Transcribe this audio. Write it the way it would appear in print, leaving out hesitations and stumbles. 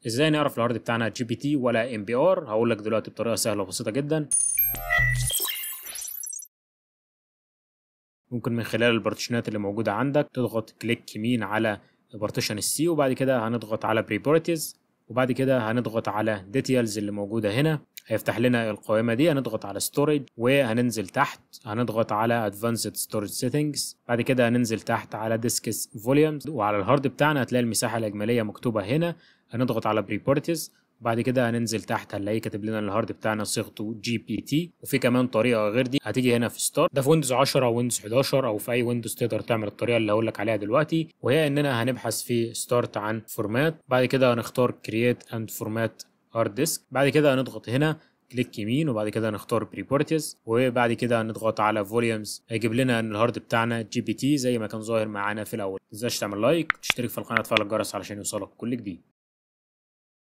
ازاي نعرف الهارد بتاعنا جي بي تي ولا ام بي ار؟ هقول لك دلوقتي بطريقه سهله وبسيطه جدا. ممكن من خلال البارتيشنات اللي موجوده عندك تضغط كليك يمين على بارتيشن السي، وبعد كده هنضغط على بريبورتيز، وبعد كده هنضغط على ديتيلز اللي موجوده هنا. هيفتح لنا القائمه دي. هنضغط على ستورج وهننزل تحت هنضغط على ادفانسد ستورج سيتنجز. بعد كده هننزل تحت على ديسكس فوليومز، وعلى الهارد بتاعنا هتلاقي المساحه الاجماليه مكتوبه هنا. هنضغط على بريبورتيز، وبعد كده هننزل تحت هنلاقيه كاتب لنا الهارد بتاعنا صيغته جي بي تي. وفي كمان طريقه غير دي هتيجي هنا في ستارت، ده في ويندوز 10 او ويندوز 11 او في اي ويندوز تقدر تعمل الطريقه اللي هقول لك عليها دلوقتي، وهي اننا هنبحث في ستارت عن فورمات. بعد كده هنختار كرييت اند فورمات هارد ديسك. بعد كده هنضغط هنا كليك يمين، وبعد كده نختار بريبورتيز، وبعد كده نضغط على فوليومز. هيجيب لنا ان الهارد بتاعنا جي بي تي زي ما كان ظاهر معانا في الاول. ما تنساش تعمل لايك، تشترك في القناه، وتفعل الجرس علشان يوصلك كل جديد.